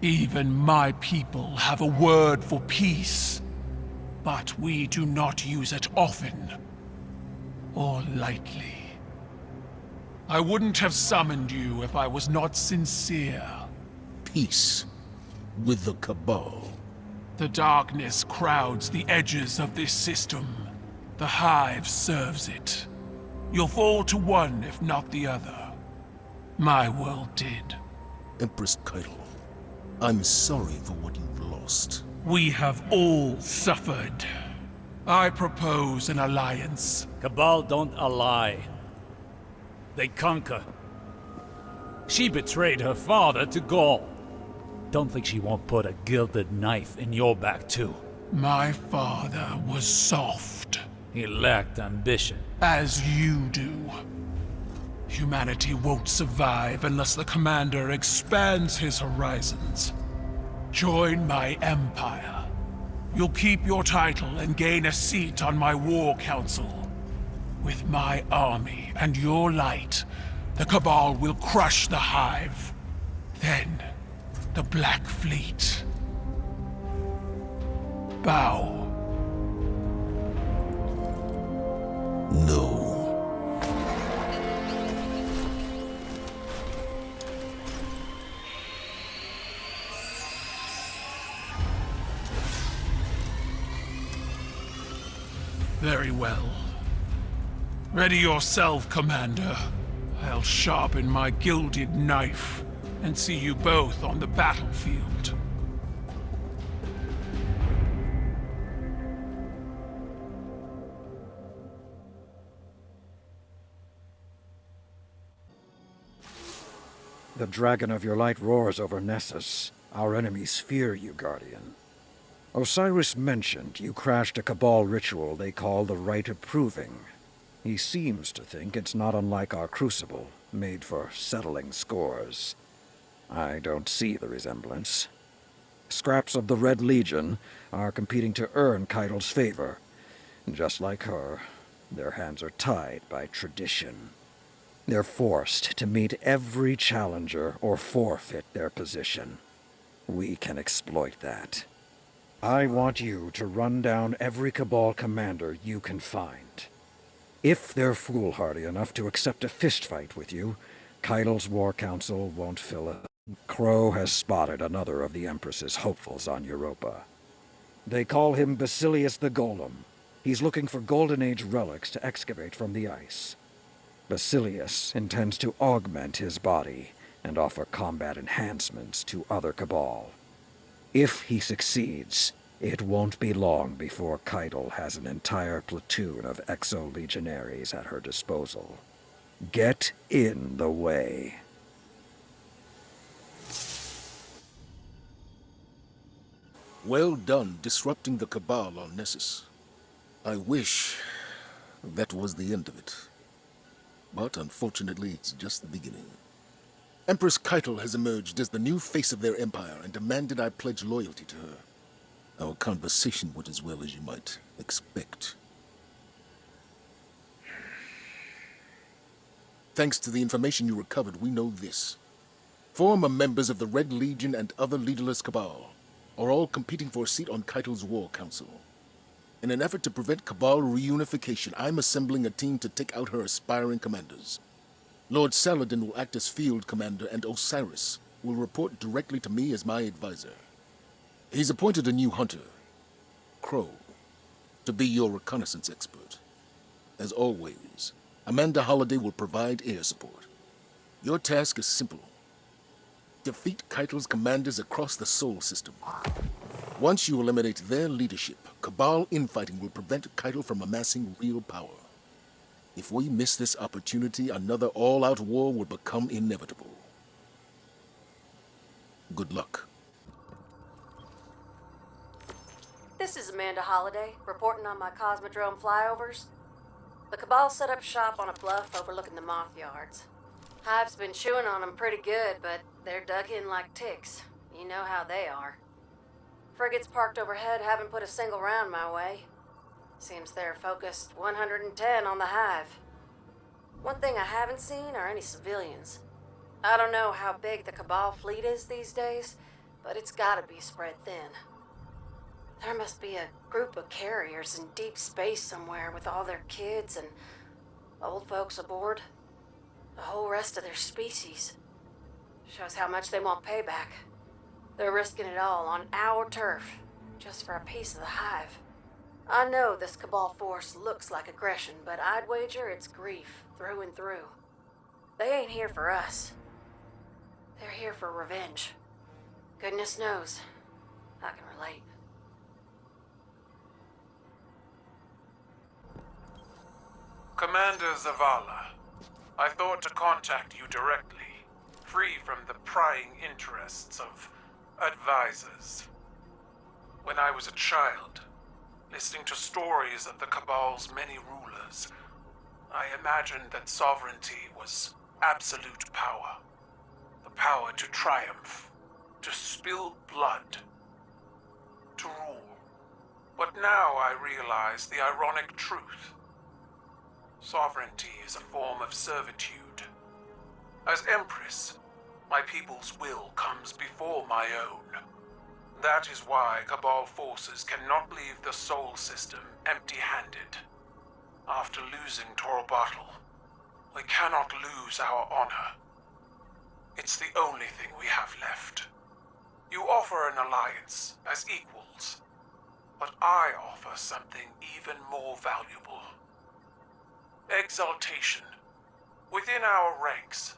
Even my people have a word for peace, but we do not use it often or lightly. I wouldn't have summoned you if I was not sincere. Peace with the Cabal. The darkness crowds the edges of this system. The Hive serves it. You'll fall to one if not the other. My world did. Empress Keitel, I'm sorry for what you've lost. We have all suffered. I propose an alliance. Cabal don't ally. They conquer. She betrayed her father to Gaul. Don't think she won't put a gilded knife in your back too. My father was soft. He lacked ambition. As you do. Humanity won't survive unless the Commander expands his horizons. Join my empire. You'll keep your title and gain a seat on my war council. With my army and your light, the Cabal will crush the Hive. Then, the Black Fleet. Bow. No. Very well. Ready yourself, Commander. I'll sharpen my gilded knife and see you both on the battlefield. The Dragon of your light roars over Nessus. Our enemies fear you, Guardian. Osiris mentioned you crashed a Cabal ritual they call the Rite of Proving. He seems to think it's not unlike our Crucible, made for settling scores. I don't see the resemblance. Scraps of the Red Legion are competing to earn Keitel's favor. Just like her, their hands are tied by tradition. They're forced to meet every challenger or forfeit their position. We can exploit that. I want you to run down every Cabal commander you can find. If they're foolhardy enough to accept a fistfight with you, Keitel's War Council won't fill it. Crow has spotted another of the Empress's hopefuls on Europa. They call him Basilius the Golem. He's looking for Golden Age relics to excavate from the ice. Basilius intends to augment his body and offer combat enhancements to other Cabal. If he succeeds, it won't be long before Keitel has an entire platoon of Exo-Legionaries at her disposal. Get in the way. Well done disrupting the Cabal on Nessus. I wish that was the end of it. But unfortunately, it's just the beginning. Empress Keitel has emerged as the new face of their empire and demanded I pledge loyalty to her. Our conversation went as well as you might expect. Thanks to the information you recovered, we know this. Former members of the Red Legion and other leaderless Cabal are all competing for a seat on Keitel's War Council. In an effort to prevent Cabal reunification, I'm assembling a team to take out her aspiring commanders. Lord Saladin will act as field commander, and Osiris will report directly to me as my advisor. He's appointed a new hunter, Crow, to be your reconnaissance expert. As always, Amanda Holliday will provide air support. Your task is simple. Defeat Keitel's commanders across the Sol system. Once you eliminate their leadership, Cabal infighting will prevent Keitel from amassing real power. If we miss this opportunity, another all-out war will become inevitable. Good luck. This is Amanda Holliday, reporting on my Cosmodrome flyovers. The Cabal set up shop on a bluff overlooking the moth yards. Hive's been chewing on them pretty good, but they're dug in like ticks. You know how they are. Frigates parked overhead haven't put a single round my way. Seems they're focused 110 on the Hive. One thing I haven't seen are any civilians. I don't know how big the Cabal fleet is these days, but it's gotta be spread thin. There must be a group of carriers in deep space somewhere with all their kids and old folks aboard. The whole rest of their species. Shows how much they want payback. They're risking it all on our turf, just for a piece of the hive. I know this Cabal force looks like aggression, but I'd wager it's grief through and through. They ain't here for us. They're here for revenge. Goodness knows, I can relate. Commander Zavala, I thought to contact you directly, free from the prying interests of advisors. When I was a child, listening to stories of the Cabal's many rulers, I imagined that sovereignty was absolute power. The power to triumph, to spill blood, to rule. But now I realize the ironic truth. Sovereignty is a form of servitude. As Empress, my people's will comes before my own. That is why Cabal forces cannot leave the Sol system empty-handed. After losing Torobatl, we cannot lose our honor. It's the only thing we have left. You offer an alliance as equals, but I offer something even more valuable. Exaltation. Within our ranks,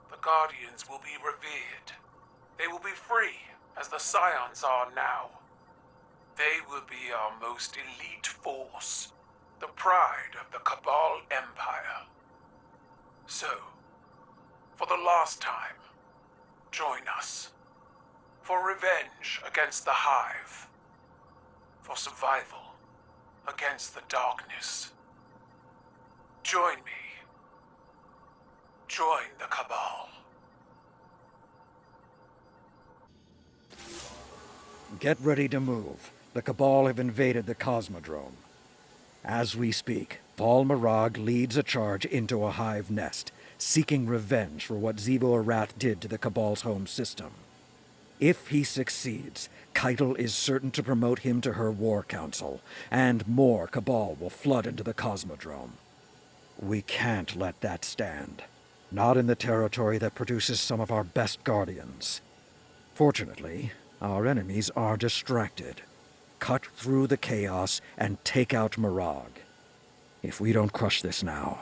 the Guardians will be revered. They will be free, as the Scions are now. They will be our most elite force, the pride of the Cabal Empire. So, for the last time, join us. For revenge against the Hive. For survival against the darkness. Join me. Join the Cabal. Get ready to move. The Cabal have invaded the Cosmodrome. As we speak, Paul Mirag leads a charge into a hive nest, seeking revenge for what Xivu Arath did to the Cabal's home system. If he succeeds, Keitel is certain to promote him to her war council, and more Cabal will flood into the Cosmodrome. We can't let that stand. Not in the territory that produces some of our best guardians. Fortunately, our enemies are distracted. Cut through the chaos and take out Mirag. If we don't crush this now,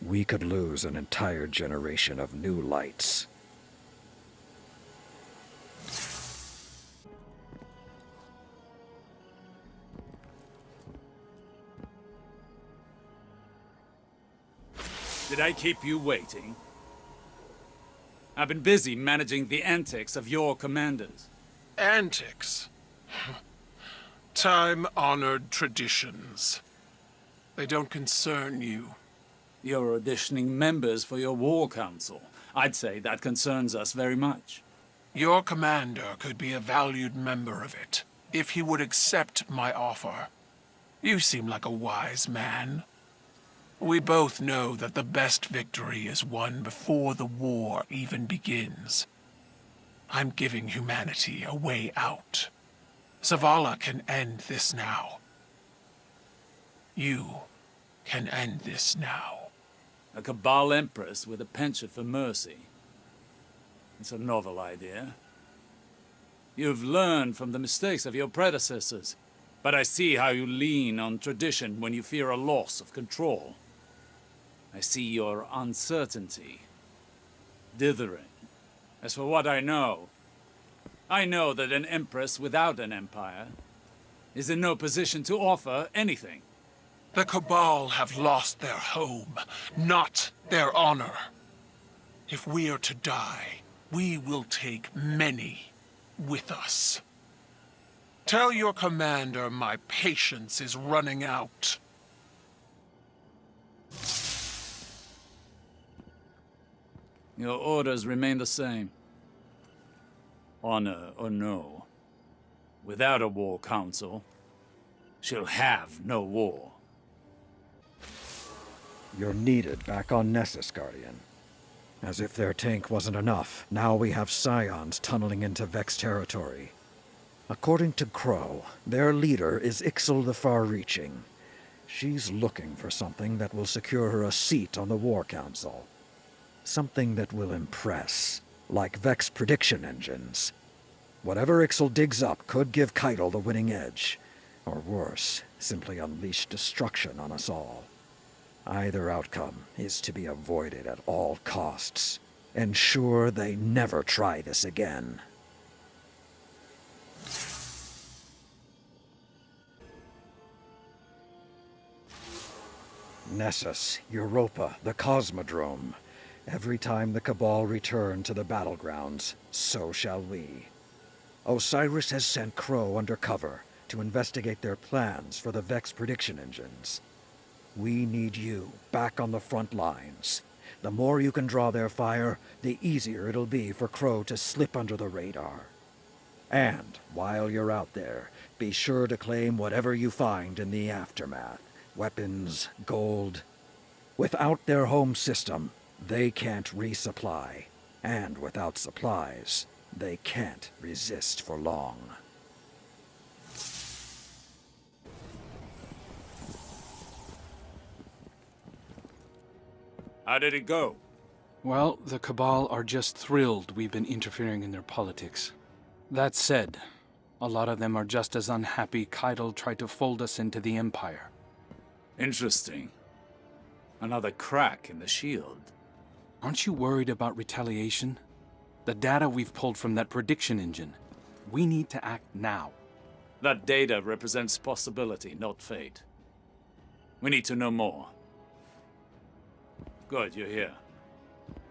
we could lose an entire generation of new lights. Did I keep you waiting? I've been busy managing the antics of your commanders. Antics? Time-honored traditions. They don't concern you. You're auditioning members for your war council. I'd say that concerns us very much. Your commander could be a valued member of it, if he would accept my offer. You seem like a wise man. We both know that the best victory is won before the war even begins. I'm giving humanity a way out. Zavala can end this now. You can end this now. A Cabal Empress with a penchant for mercy. It's a novel idea. You've learned from the mistakes of your predecessors, but I see how you lean on tradition when you fear a loss of control. I see your uncertainty, dithering. As for what I know that an empress without an empire is in no position to offer anything. The Cabal have lost their home, not their honor. If we are to die, we will take many with us. Tell your commander my patience is running out. Your orders remain the same. Honor or no, without a war council, she'll have no war. You're needed back on Nessus, Guardian. As if their tank wasn't enough, now we have Scions tunneling into Vex territory. According to Crow, their leader is Ixal the Far-Reaching. She's looking for something that will secure her a seat on the War Council. Something that will impress, like Vex prediction engines. Whatever Ixal digs up could give Keitel the winning edge. Or worse, simply unleash destruction on us all. Either outcome is to be avoided at all costs. Ensure they never try this again. Nessus, Europa, the Cosmodrome. Every time the Cabal return to the battlegrounds, so shall we. Osiris has sent Crow undercover to investigate their plans for the Vex prediction engines. We need you back on the front lines. The more you can draw their fire, the easier it'll be for Crow to slip under the radar. And while you're out there, be sure to claim whatever you find in the aftermath. Weapons, gold. Without their home system, they can't resupply. And without supplies, they can't resist for long. How did it go? Well, the Cabal are just thrilled we've been interfering in their politics. That said, a lot of them are just as unhappy Keitel tried to fold us into the Empire. Interesting. Another crack in the shield. Aren't you worried about retaliation? The data we've pulled from that prediction engine. We need to act now. That data represents possibility, not fate. We need to know more. Good, you're here.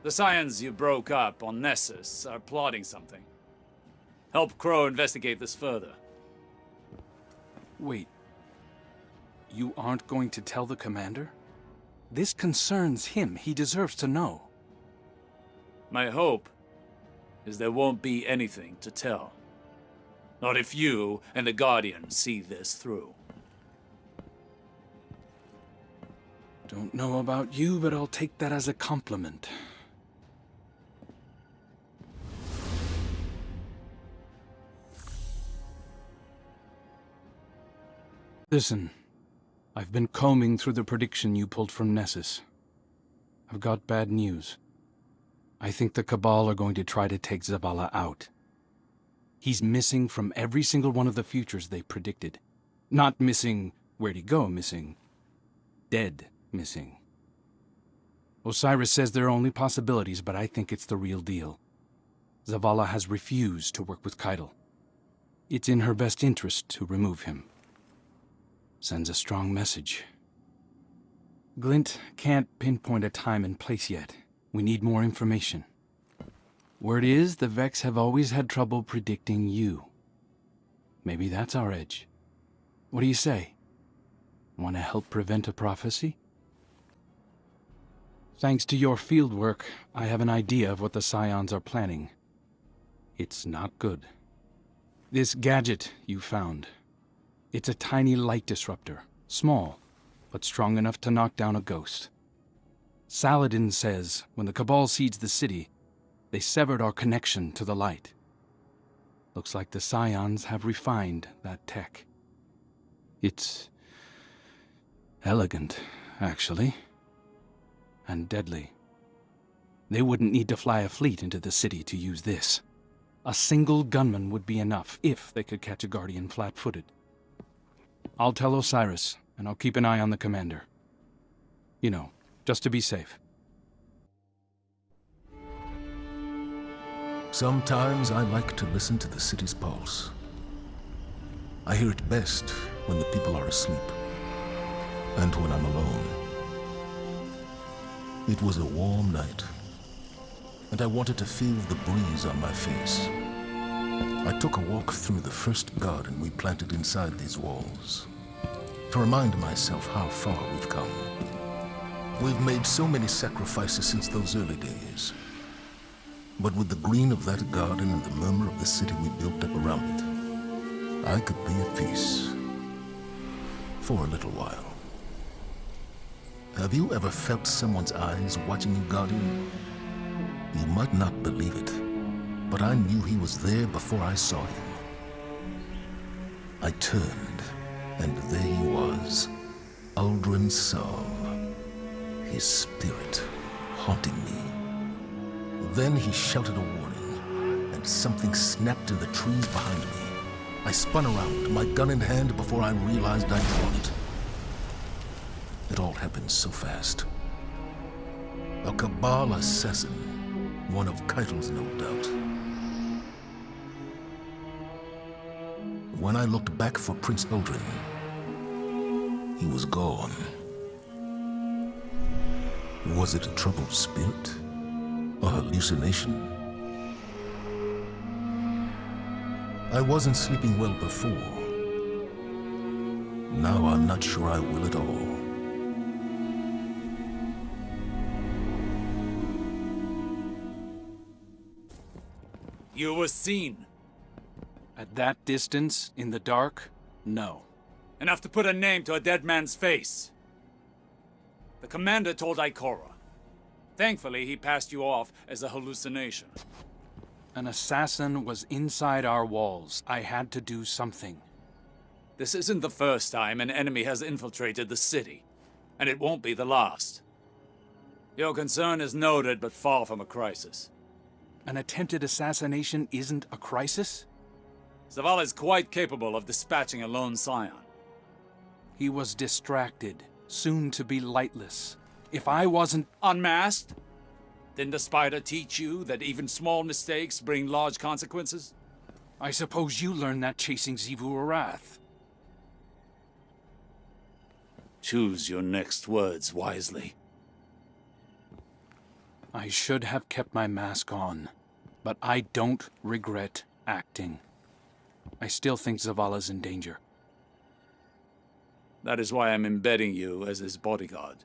The Scions you broke up on Nessus are plotting something. Help Crow investigate this further. Wait. You aren't going to tell the commander? This concerns him. He deserves to know. My hope is there won't be anything to tell. Not if you and the Guardian see this through. Don't know about you, but I'll take that as a compliment. Listen, I've been combing through the prediction you pulled from Nessus. I've got bad news. I think the Cabal are going to try to take Zavala out. He's missing from every single one of the futures they predicted. Not missing where'd he go missing. Dead missing. Osiris says there are only possibilities, but I think it's the real deal. Zavala has refused to work with Keitel. It's in her best interest to remove him. Sends a strong message. Glint can't pinpoint a time and place yet. We need more information. Word is, the Vex have always had trouble predicting you. Maybe that's our edge. What do you say? Want to help prevent a prophecy? Thanks to your fieldwork, I have an idea of what the Scions are planning. It's not good. This gadget you found. It's a tiny light disruptor. Small, but strong enough to knock down a ghost. Saladin says when the Cabal sieged the city, they severed our connection to the light. Looks like the Scions have refined that tech. It's elegant, actually. And deadly. They wouldn't need to fly a fleet into the city to use this. A single gunman would be enough if they could catch a Guardian flat-footed. I'll tell Osiris, and I'll keep an eye on the commander. You know, just to be safe. Sometimes I like to listen to the city's pulse. I hear it best when the people are asleep, and when I'm alone. It was a warm night, and I wanted to feel the breeze on my face. I took a walk through the first garden we planted inside these walls, to remind myself how far we've come. We've made so many sacrifices since those early days. But with the green of that garden and the murmur of the city we built up around it, I could be at peace. For a little while. Have you ever felt someone's eyes watching you, Guardian? You might not believe it, but I knew he was there before I saw him. I turned, and there he was, Uldren Sov, his spirit haunting me. Then he shouted a warning, and something snapped in the trees behind me. I spun around, my gun in hand, before I realized I'd drawn it. It all happened so fast. A Cabal assassin, one of Keitel's, no doubt. When I looked back for Prince Uldren, he was gone. Was it a troubled spirit? A hallucination? I wasn't sleeping well before. Now I'm not sure I will at all. You were seen. At that distance, in the dark, no. Enough to put a name to a dead man's face. The commander told Ikora. Thankfully, he passed you off as a hallucination. An assassin was inside our walls. I had to do something. This isn't the first time an enemy has infiltrated the city, and it won't be the last. Your concern is noted, but far from a crisis. An attempted assassination isn't a crisis? Zavala is quite capable of dispatching a lone scion. He was distracted, soon to be lightless. If I wasn't Unmasked? Didn't the spider teach you that even small mistakes bring large consequences? I suppose you learned that chasing Xivu Arath. Choose your next words wisely. I should have kept my mask on, but I don't regret acting. I still think Zavala's in danger. That is why I'm embedding you as his bodyguard.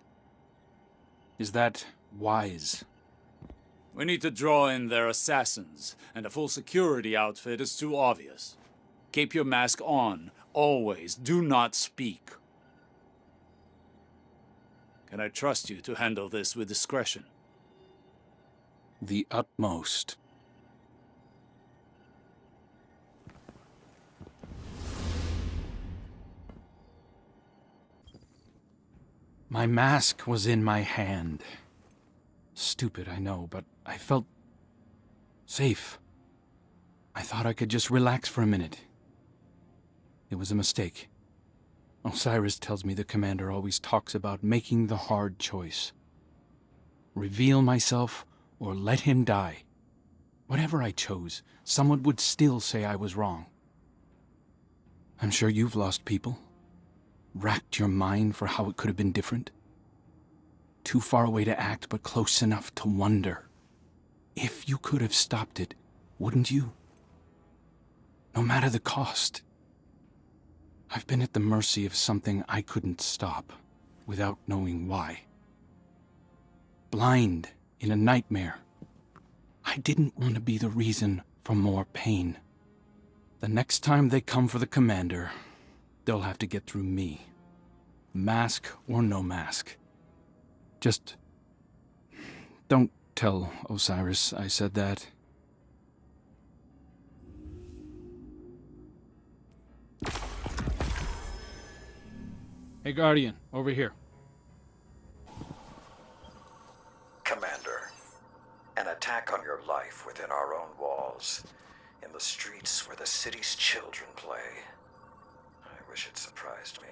Is that wise? We need to draw in their assassins, and a full security outfit is too obvious. Keep your mask on, always. Do not speak. Can I trust you to handle this with discretion? The utmost. My mask was in my hand. Stupid, I know, but I felt safe. I thought I could just relax for a minute. It was a mistake. Osiris tells me the commander always talks about making the hard choice. Reveal myself or let him die. Whatever I chose, someone would still say I was wrong. I'm sure you've lost people. Racked your mind for how it could have been different. Too far away to act, but close enough to wonder. If you could have stopped it, wouldn't you? No matter the cost. I've been at the mercy of something I couldn't stop, without knowing why. Blind in a nightmare. I didn't want to be the reason for more pain. The next time they come for the commander, they'll have to get through me. Mask or no mask. Just don't tell Osiris I said that. Hey, Guardian, over here. Commander, an attack on your life within our own walls, in the streets where the city's children play. I wish it surprised me.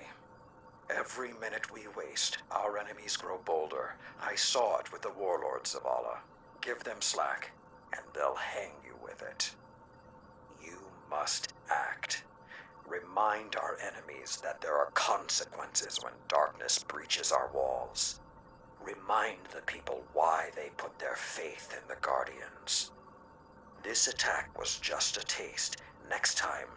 Every minute we waste, our enemies grow bolder. I saw it with the warlords of Allah. Give them slack, and they'll hang you with it. You must act. Remind our enemies that there are consequences when darkness breaches our walls. Remind the people why they put their faith in the Guardians. This attack was just a taste. Next time,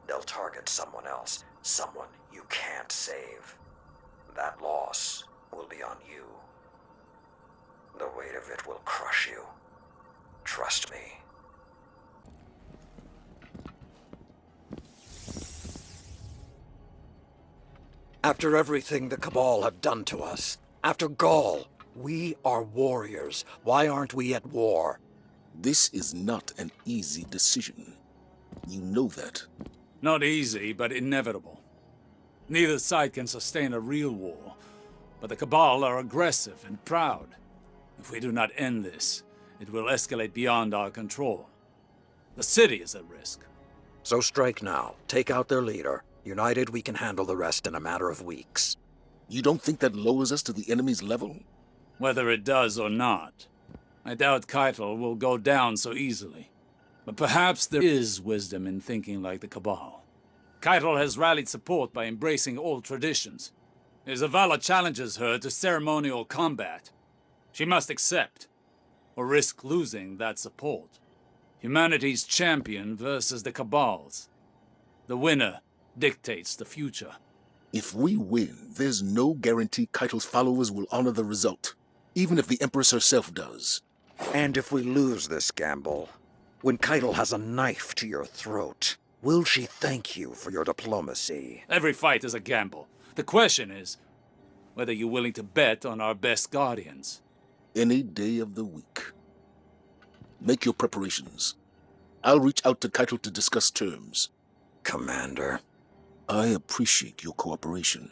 they'll target someone else, someone you can't save. That loss will be on you. The weight of it will crush you. Trust me. After everything the Cabal have done to us, after Gaul, we are warriors. Why aren't we at war? This is not an easy decision. You know that. Not easy, but inevitable. Neither side can sustain a real war, but the Cabal are aggressive and proud. If we do not end this, it will escalate beyond our control. The city is at risk. So strike now. Take out their leader. United, we can handle the rest in a matter of weeks. You don't think that lowers us to the enemy's level? Whether it does or not, I doubt Keitel will go down so easily. But perhaps there is wisdom in thinking like the Cabal. Keitel has rallied support by embracing old traditions. If Zavala challenges her to ceremonial combat, she must accept, or risk losing that support. Humanity's champion versus the Cabal's. The winner dictates the future. If we win, there's no guarantee Keitel's followers will honor the result, even if the Empress herself does. And if we lose this gamble, when Keitel has a knife to your throat, will she thank you for your diplomacy? Every fight is a gamble. The question is whether you're willing to bet on our best guardians. Any day of the week. Make your preparations. I'll reach out to Keitel to discuss terms. Commander. I appreciate your cooperation.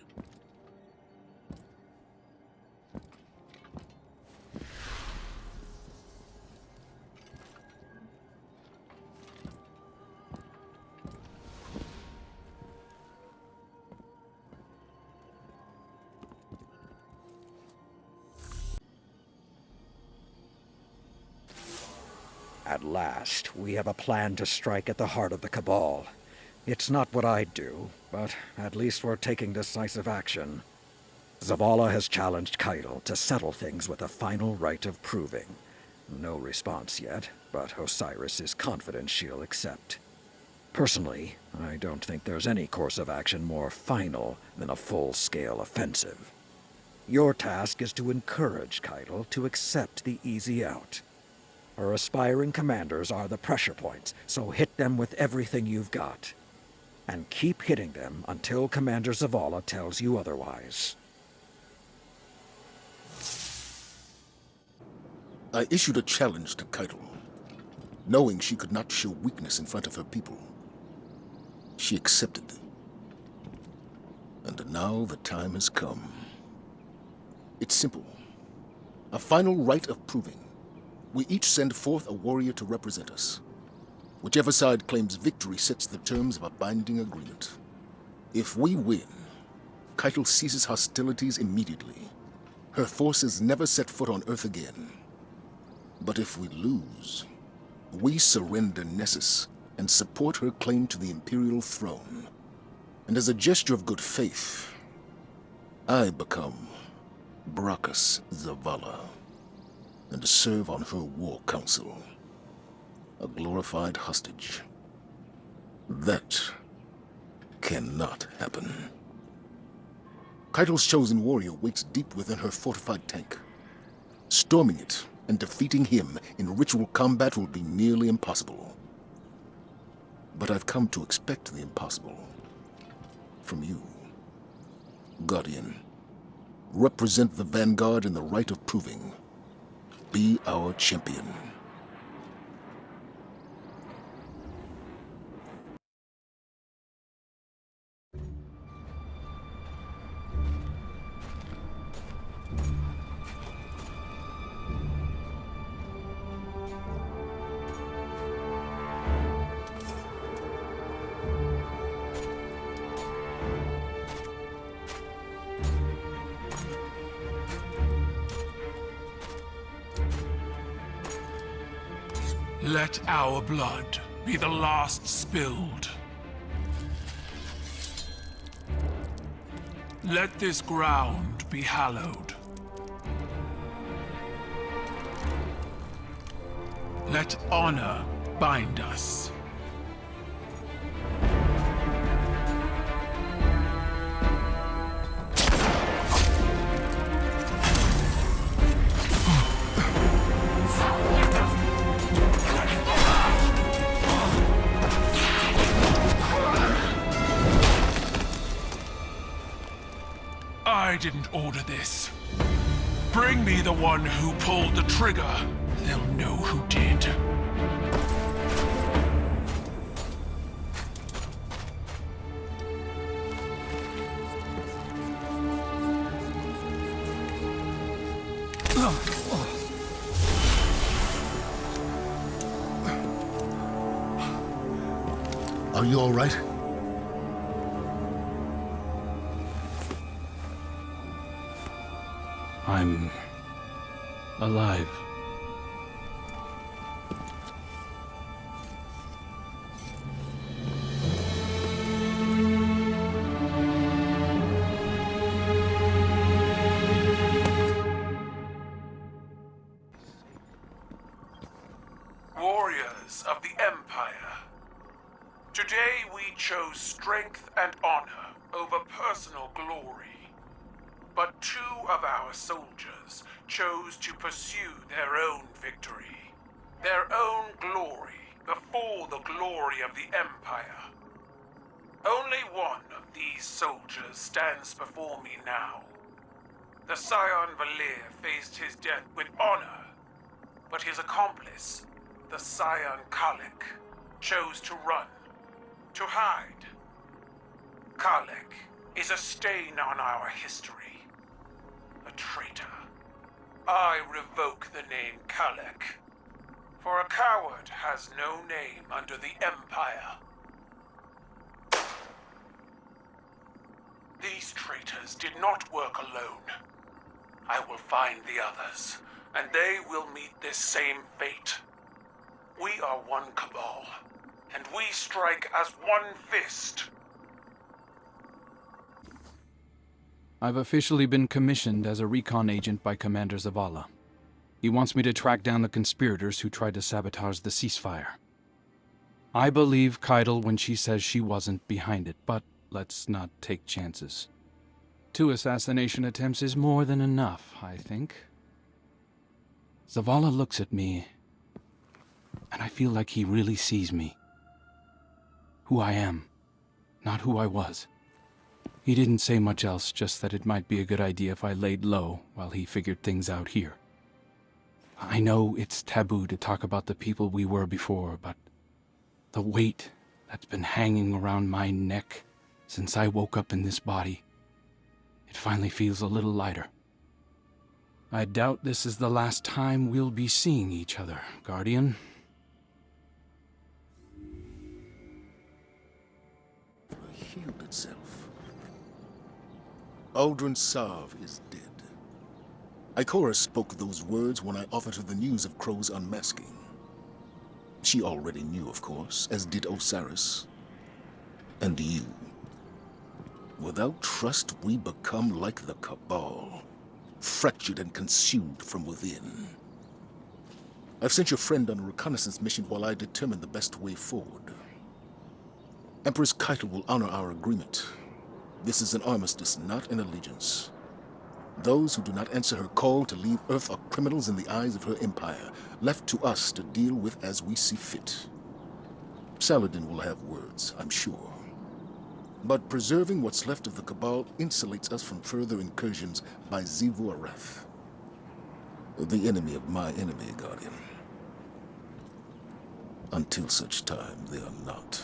At last, we have a plan to strike at the heart of the Cabal. It's not what I'd do, but at least we're taking decisive action. Zavala has challenged Keitel to settle things with a final rite of proving. No response yet, but Osiris is confident she'll accept. Personally, I don't think there's any course of action more final than a full-scale offensive. Your task is to encourage Keitel to accept the easy out. Her aspiring commanders are the pressure points, so hit them with everything you've got. And keep hitting them until Commander Zavala tells you otherwise. I issued a challenge to Keitel, knowing she could not show weakness in front of her people. She accepted. And now the time has come. It's simple. A final rite of proving. We each send forth a warrior to represent us. Whichever side claims victory sets the terms of a binding agreement. If we win, Keitel ceases hostilities immediately. Her forces never set foot on Earth again. But if we lose, we surrender Nessus and support her claim to the Imperial throne. And as a gesture of good faith, I become Brachus Zavala and serve on her war council. A glorified hostage. That cannot happen. Keitel's chosen warrior waits deep within her fortified tank. Storming it and defeating him in ritual combat will be nearly impossible. But I've come to expect the impossible. From you, Guardian. Represent the Vanguard in the rite of proving. Be our champion. Let our blood be the last spilled. Let this ground be hallowed. Let honor bind us. I didn't order this. Bring me the one who pulled the trigger. they'll know who did. Are you all right? I'm alive. Warriors of the Empire. Today we chose strength and honor over personal glory. But two of our soldiers chose to pursue their own victory, their own glory before the glory of the Empire. Only one of these soldiers stands before me now. The Scion Valir faced his death with honor, but his accomplice, the Scion Kalek, chose to run, to hide. Kalek is a stain on our history. A traitor. I revoke the name Kalek, for a coward has no name under the Empire. These traitors did not work alone. I will find the others, and they will meet this same fate. We are one Cabal, and we strike as one fist. I've officially been commissioned as a recon agent by Commander Zavala. He wants me to track down the conspirators who tried to sabotage the ceasefire. I believe Keitel when she says she wasn't behind it, but let's not take chances. 2 assassination attempts is more than enough, I think. Zavala looks at me, and I feel like he really sees me. Who I am, not who I was. He didn't say much else, just that it might be a good idea if I laid low while he figured things out here. I know it's taboo to talk about the people we were before, but the weight that's been hanging around my neck since I woke up in this body, it finally feels a little lighter. I doubt this is the last time we'll be seeing each other, Guardian. Healed itself. Aldrin Sarv is dead. Ikora spoke those words when I offered her the news of Crow's unmasking. She already knew, of course, as did Osiris. And you. Without trust, we become like the Cabal, fractured and consumed from within. I've sent your friend on a reconnaissance mission while I determine the best way forward. Empress Keitel will honor our agreement. This is an armistice, not an allegiance. Those who do not answer her call to leave Earth are criminals in the eyes of her empire, left to us to deal with as we see fit. Saladin will have words, I'm sure. But preserving what's left of the Cabal insulates us from further incursions by Xivu Arath, the enemy of my enemy, Guardian. Until such time, they are not.